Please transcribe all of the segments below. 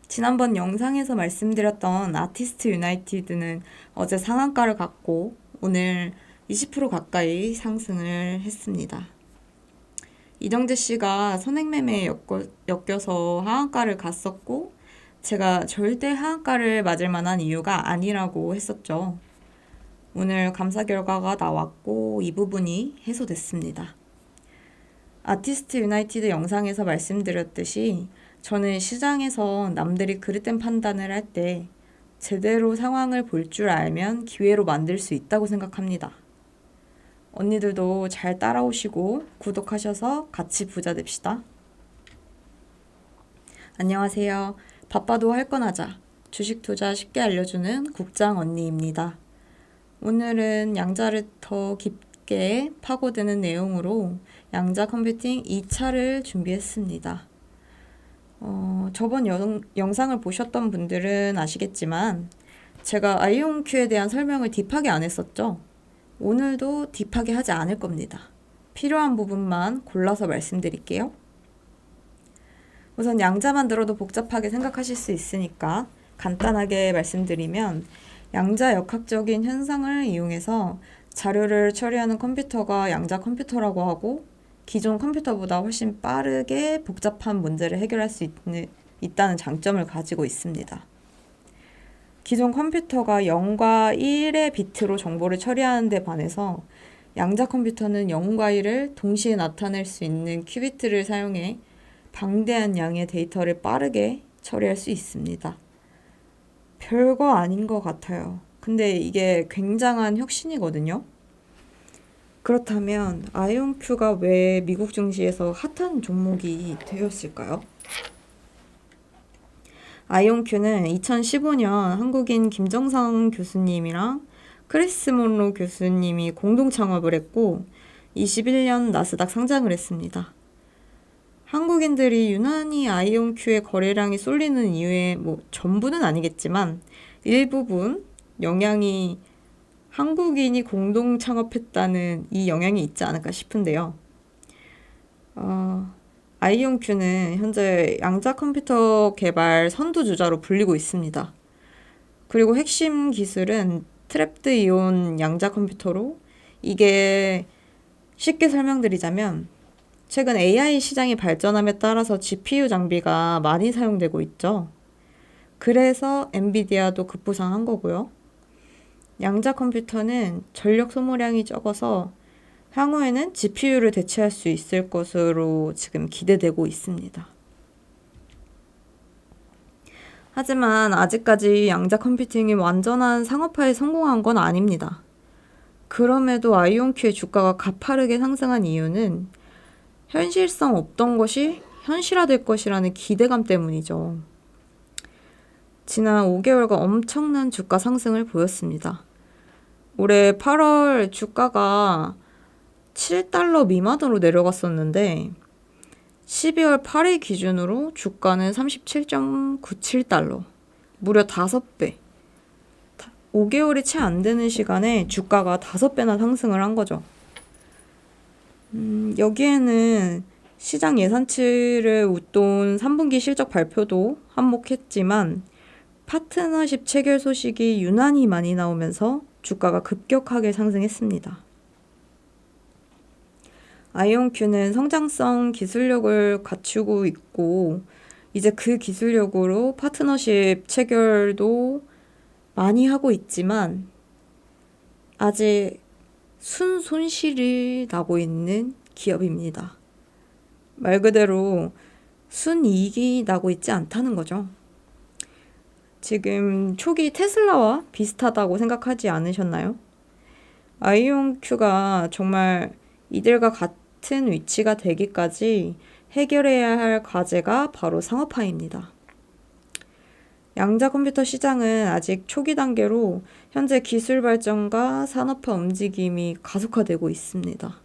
지난번 영상에서 말씀드렸던 아티스트 유나이티드는 어제 상한가를 갔고 오늘 20% 가까이 상승을 했습니다. 이정재 씨가 선행매매에 엮여서 하한가를 갔었고 제가 절대 하한가를 맞을 만한 이유가 아니라고 했었죠. 오늘 감사 결과가 나왔고 이 부분이 해소됐습니다. 아티스트 유나이티드 영상에서 말씀드렸듯이 저는 시장에서 남들이 그릇된 판단을 할 때 제대로 상황을 볼 줄 알면 기회로 만들 수 있다고 생각합니다. 언니들도 잘 따라오시고 구독하셔서 같이 부자 됩시다. 안녕하세요. 바빠도 할 건 하자. 주식 투자 쉽게 알려주는 국장 언니입니다. 오늘은 양자를 더 깊게 파고드는 내용으로 양자 컴퓨팅 2차를 준비했습니다. 저번 영상을 보셨던 분들은 아시겠지만 제가 아이온큐에 대한 설명을 딥하게 안 했었죠. 오늘도 딥하게 하지 않을 겁니다. 필요한 부분만 골라서 말씀드릴게요. 우선 양자만 들어도 복잡하게 생각하실 수 있으니까 간단하게 말씀드리면 양자 역학적인 현상을 이용해서 자료를 처리하는 컴퓨터가 양자 컴퓨터라고 하고 기존 컴퓨터보다 훨씬 빠르게 복잡한 문제를 해결할 수 있다는 장점을 가지고 있습니다. 기존 컴퓨터가 0과 1의 비트로 정보를 처리하는 데 반해서 양자 컴퓨터는 0과 1을 동시에 나타낼 수 있는 큐비트를 사용해 방대한 양의 데이터를 빠르게 처리할 수 있습니다. 별거 아닌 것 같아요. 근데 이게 굉장한 혁신이거든요. 그렇다면 아이온큐가 왜 미국 증시에서 핫한 종목이 되었을까요? 아이온큐는 2015년 한국인 김정상 교수님이랑 크리스 몬로 교수님이 공동 창업을 했고 21년 나스닥 상장을 했습니다. 한국인들이 유난히 아이온큐의 거래량이 쏠리는 이유의 전부는 아니겠지만 일부분 영향이 한국인이 공동 창업했다는 이 영향이 있지 않을까 싶은데요. 아이온큐는 현재 양자 컴퓨터 개발 선두주자로 불리고 있습니다. 그리고 핵심 기술은 트랩드 이온 양자 컴퓨터로 이게 쉽게 설명드리자면 최근 AI 시장이 발전함에 따라서 GPU 장비가 많이 사용되고 있죠. 그래서 엔비디아도 급부상한 거고요. 양자 컴퓨터는 전력 소모량이 적어서 향후에는 GPU를 대체할 수 있을 것으로 지금 기대되고 있습니다. 하지만 아직까지 양자 컴퓨팅이 완전한 상업화에 성공한 건 아닙니다. 그럼에도 아이온큐의 주가가 가파르게 상승한 이유는 현실성 없던 것이 현실화될 것이라는 기대감 때문이죠. 지난 5개월간 엄청난 주가 상승을 보였습니다. 올해 8월 주가가 7달러 미만으로 내려갔었는데 12월 8일 기준으로 주가는 37.97달러, 무려 5배. 5개월이 채 안 되는 시간에 주가가 5배나 상승을 한 거죠. 여기에는 시장 예상치를 웃돈 3분기 실적 발표도 한몫했지만 파트너십 체결 소식이 유난히 많이 나오면서 주가가 급격하게 상승했습니다. 아이온큐는 성장성 기술력을 갖추고 있고 이제 그 기술력으로 파트너십 체결도 많이 하고 있지만 아직 순손실이 나고 있는 기업입니다. 말 그대로 순이익이 나고 있지 않다는 거죠. 지금 초기 테슬라와 비슷하다고 생각하지 않으셨나요? 아이온큐가 정말 이들과 같은 위치가 되기까지 해결해야 할 과제가 바로 상업화입니다. 양자 컴퓨터 시장은 아직 초기 단계로 현재 기술 발전과 산업화 움직임이 가속화되고 있습니다.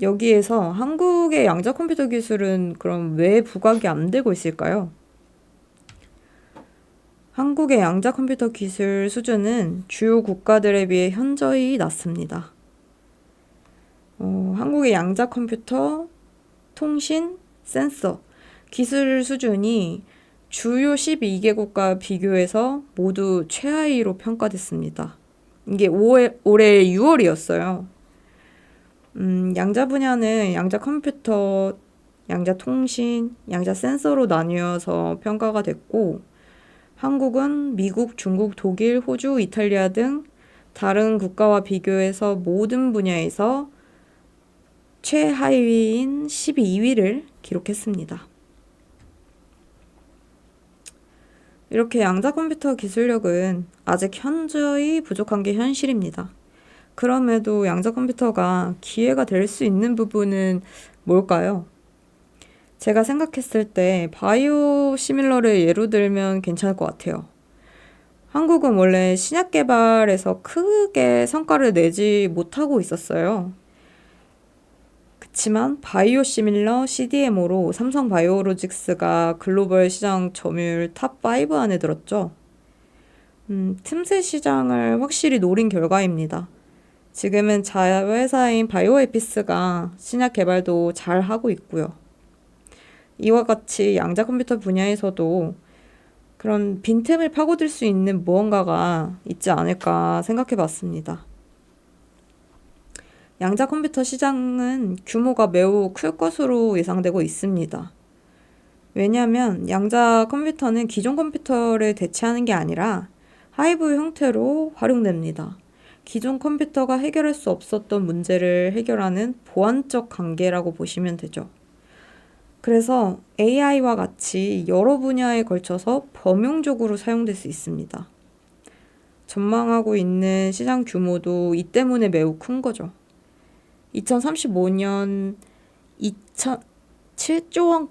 여기에서 한국의 양자 컴퓨터 기술은 그럼 왜 부각이 안 되고 있을까요? 한국의 양자 컴퓨터 기술 수준은 주요 국가들에 비해 현저히 낮습니다. 한국의 양자 컴퓨터, 통신, 센서, 기술 수준이 주요 12개국과 비교해서 모두 최하위로 평가됐습니다. 이게 올해 6월이었어요. 양자 분야는 양자 컴퓨터, 양자 통신, 양자 센서로 나뉘어서 평가가 됐고, 한국은 미국, 중국, 독일, 호주, 이탈리아 등 다른 국가와 비교해서 모든 분야에서 최하위인 12위를 기록했습니다. 이렇게 양자 컴퓨터 기술력은 아직 현저히 부족한 게 현실입니다. 그럼에도 양자 컴퓨터가 기회가 될 수 있는 부분은 뭘까요? 제가 생각했을 때 바이오 시밀러를 예로 들면 괜찮을 것 같아요. 한국은 원래 신약 개발에서 크게 성과를 내지 못하고 있었어요. 그치만 바이오 시밀러 CDMO로 삼성 바이오로직스가 글로벌 시장 점유율 탑5 안에 들었죠. 틈새 시장을 확실히 노린 결과입니다. 지금은 자회사인 바이오에피스가 신약 개발도 잘 하고 있고요. 이와 같이 양자 컴퓨터 분야에서도 그런 빈틈을 파고들 수 있는 무언가가 있지 않을까 생각해 봤습니다. 양자 컴퓨터 시장은 규모가 매우 클 것으로 예상되고 있습니다. 왜냐하면 양자 컴퓨터는 기존 컴퓨터를 대체하는 게 아니라 하이브 형태로 활용됩니다. 기존 컴퓨터가 해결할 수 없었던 문제를 해결하는 보완적 관계라고 보시면 되죠. 그래서 AI와 같이 여러 분야에 걸쳐서 범용적으로 사용될 수 있습니다. 전망하고 있는 시장 규모도 이 때문에 매우 큰 거죠. 2035년 2,007조 원,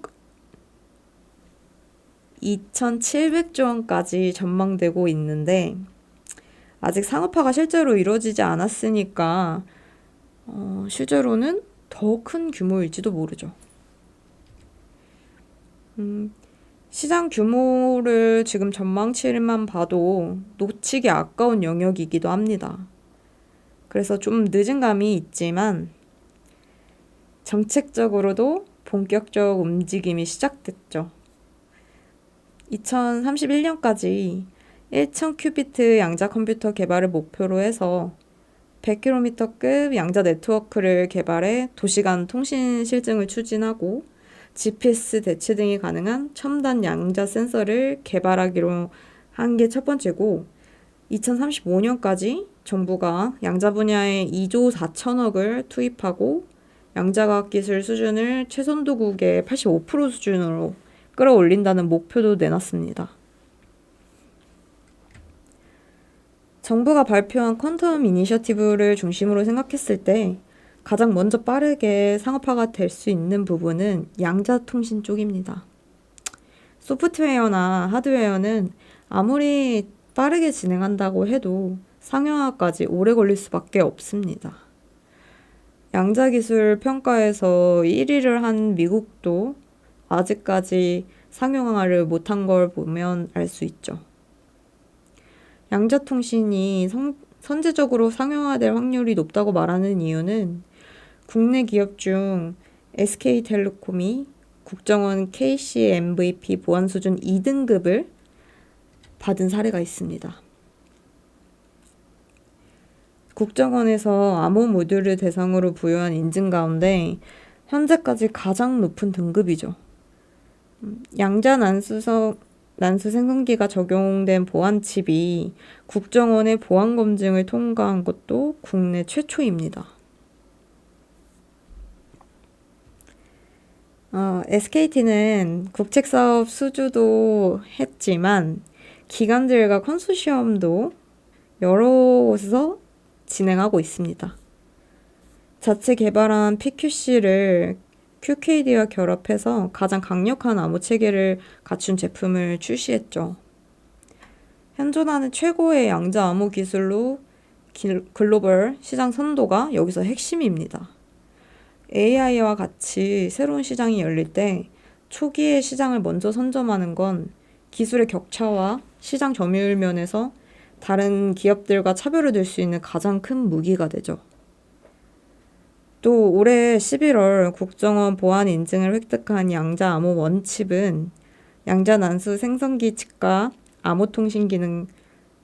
2,700조 원까지 전망되고 있는데 아직 상업화가 실제로 이루어지지 않았으니까 실제로는 더 큰 규모일지도 모르죠. 시장 규모를 지금 전망치만 봐도 놓치기 아까운 영역이기도 합니다. 그래서 좀 늦은 감이 있지만 정책적으로도 본격적 움직임이 시작됐죠. 2031년까지 1000큐비트 양자 컴퓨터 개발을 목표로 해서 100km급 양자 네트워크를 개발해 도시간 통신 실증을 추진하고 GPS 대체 등이 가능한 첨단 양자 센서를 개발하기로 한 게 첫 번째고 2035년까지 정부가 양자 분야에 2조 4천억을 투입하고 양자과학 기술 수준을 최선도국의 85% 수준으로 끌어올린다는 목표도 내놨습니다. 정부가 발표한 퀀텀 이니셔티브를 중심으로 생각했을 때 가장 먼저 빠르게 상업화가 될 수 있는 부분은 양자 통신 쪽입니다. 소프트웨어나 하드웨어는 아무리 빠르게 진행한다고 해도 상용화까지 오래 걸릴 수밖에 없습니다. 양자 기술 평가에서 1위를 한 미국도 아직까지 상용화를 못한 걸 보면 알 수 있죠. 양자 통신이 선제적으로 상용화될 확률이 높다고 말하는 이유는 국내 기업 중 SK텔레콤이 국정원 KC-MVP 보안 수준 2등급을 받은 사례가 있습니다. 국정원에서 암호 모듈을 대상으로 부여한 인증 가운데 현재까지 가장 높은 등급이죠. 양자 난수 생성기가 적용된 보안 칩이 국정원의 보안 검증을 통과한 것도 국내 최초입니다. SKT는 국책사업 수주도 했지만 기관들과 컨소시엄도 여러 곳에서 진행하고 있습니다. 자체 개발한 PQC를 QKD와 결합해서 가장 강력한 암호 체계를 갖춘 제품을 출시했죠. 현존하는 최고의 양자 암호 기술로 글로벌 시장 선도가 여기서 핵심입니다. AI와 같이 새로운 시장이 열릴 때 초기에 시장을 먼저 선점하는 건 기술의 격차와 시장 점유율 면에서 다른 기업들과 차별을 둘 수 있는 가장 큰 무기가 되죠. 또 올해 11월 국정원 보안 인증을 획득한 양자 암호 원칩은 양자난수 생성기 칩과 암호통신 기능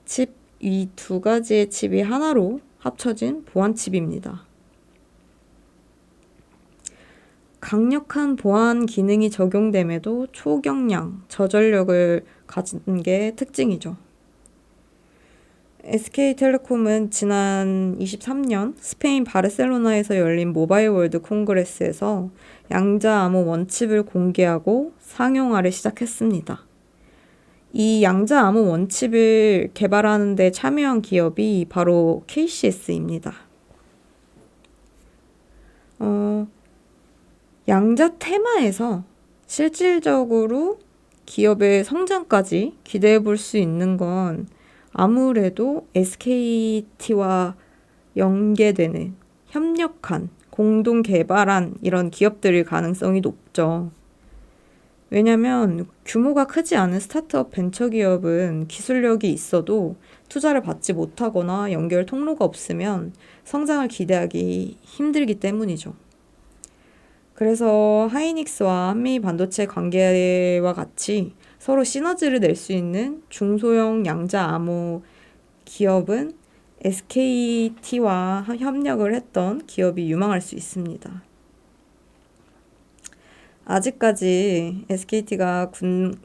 칩, 이 두 가지의 칩이 하나로 합쳐진 보안 칩입니다. 강력한 보안 기능이 적용됨에도 초경량, 저전력을 가진 게 특징이죠. SK텔레콤은 지난 23년 스페인 바르셀로나에서 열린 모바일 월드 콩그레스에서 양자암호 원칩을 공개하고 상용화를 시작했습니다. 이 양자암호 원칩을 개발하는 데 참여한 기업이 바로 KCS입니다. 양자 테마에서 실질적으로 기업의 성장까지 기대해 볼 수 있는 건 아무래도 SKT와 연계되는 협력한 공동 개발한 이런 기업들일 가능성이 높죠. 왜냐하면 규모가 크지 않은 스타트업 벤처기업은 기술력이 있어도 투자를 받지 못하거나 연결 통로가 없으면 성장을 기대하기 힘들기 때문이죠. 그래서 하이닉스와 한미반도체 관계와 같이 서로 시너지를 낼 수 있는 중소형 양자암호 기업은 SKT와 협력을 했던 기업이 유망할 수 있습니다. 아직까지 SKT가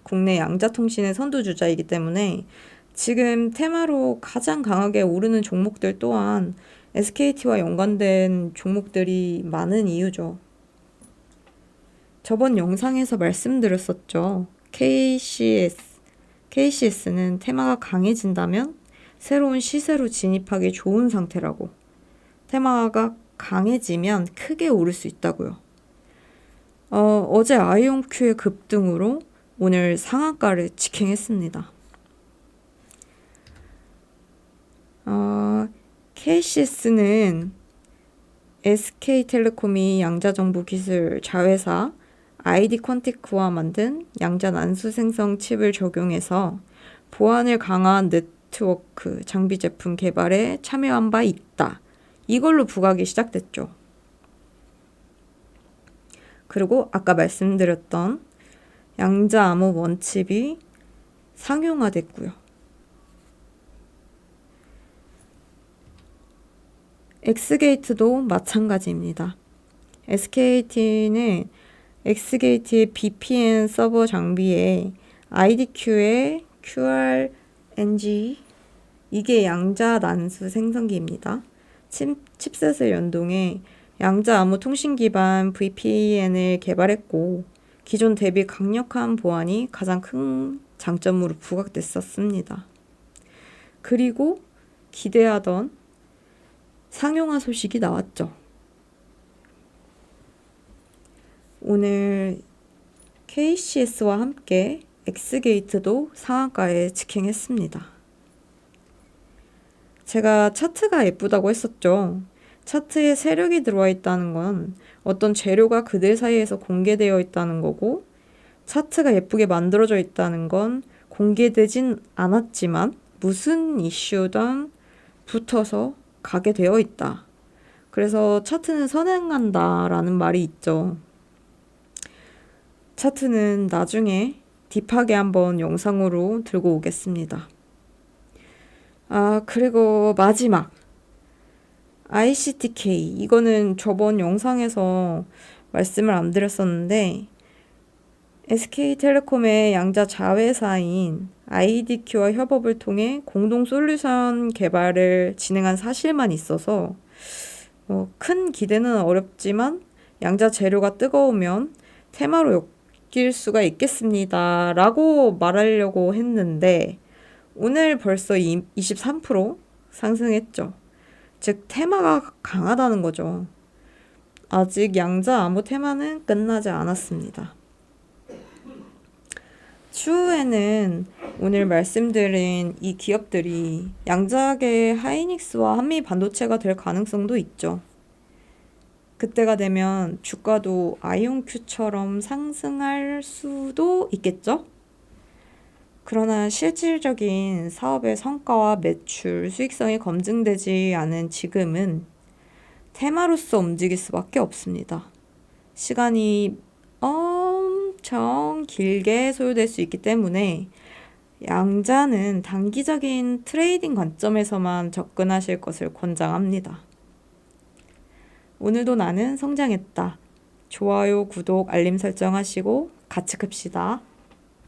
국내 양자통신의 선두주자이기 때문에 지금 테마로 가장 강하게 오르는 종목들 또한 SKT와 연관된 종목들이 많은 이유죠. 저번 영상에서 말씀드렸었죠. KCS는 테마가 강해진다면 새로운 시세로 진입하기 좋은 상태라고. 테마가 강해지면 크게 오를 수 있다고요. 어제 아이온큐의 급등으로 오늘 상한가를 직행했습니다. KCS는 SK텔레콤이 양자정보기술 자회사 ID 퀀티크와 만든 양자 난수 생성 칩을 적용해서 보안을 강화한 네트워크 장비 제품 개발에 참여한 바 있다. 이걸로 부각이 시작됐죠. 그리고 아까 말씀드렸던 양자암호 원칩이 상용화됐고요. 엑스게이트도 마찬가지입니다. SKT는 엑스게이트의 VPN 서버 장비에 IDQ의 QRNG, 이게 양자 난수 생성기입니다. 칩셋을 연동해 양자 암호 통신 기반 VPN을 개발했고 기존 대비 강력한 보안이 가장 큰 장점으로 부각됐었습니다. 그리고 기대하던 상용화 소식이 나왔죠. 오늘 KCS와 함께 엑스게이트도 상한가에 직행했습니다. 제가 차트가 예쁘다고 했었죠. 차트에 세력이 들어와 있다는 건 어떤 재료가 그들 사이에서 공개되어 있다는 거고, 차트가 예쁘게 만들어져 있다는 건 공개되진 않았지만 무슨 이슈든 붙어서 가게 되어 있다. 그래서 차트는 선행한다라는 말이 있죠. 차트는 나중에 딥하게 한번 영상으로 들고 오겠습니다. 그리고 마지막 ICTK, 이거는 저번 영상에서 말씀을 안 드렸었는데 SK텔레콤의 양자 자회사인 IDQ와 협업을 통해 공동 솔루션 개발을 진행한 사실만 있어서 큰 기대는 어렵지만 양자 재료가 뜨거우면 테마로 엮일 수가 있겠습니다 라고 말하려고 했는데 오늘 벌써 23% 상승했죠. 즉 테마가 강하다는 거죠. 아직 양자 암호 테마는 끝나지 않았습니다. 추후에는 오늘 말씀드린 이 기업들이 양자계 하이닉스와 한미반도체가 될 가능성도 있죠. 그때가 되면 주가도 아이온큐처럼 상승할 수도 있겠죠? 그러나 실질적인 사업의 성과와 매출, 수익성이 검증되지 않은 지금은 테마로서 움직일 수밖에 없습니다. 시간이 엄청 길게 소요될 수 있기 때문에 양자는 단기적인 트레이딩 관점에서만 접근하실 것을 권장합니다. 오늘도 나는 성장했다. 좋아요, 구독, 알림 설정하시고 같이 큽시다.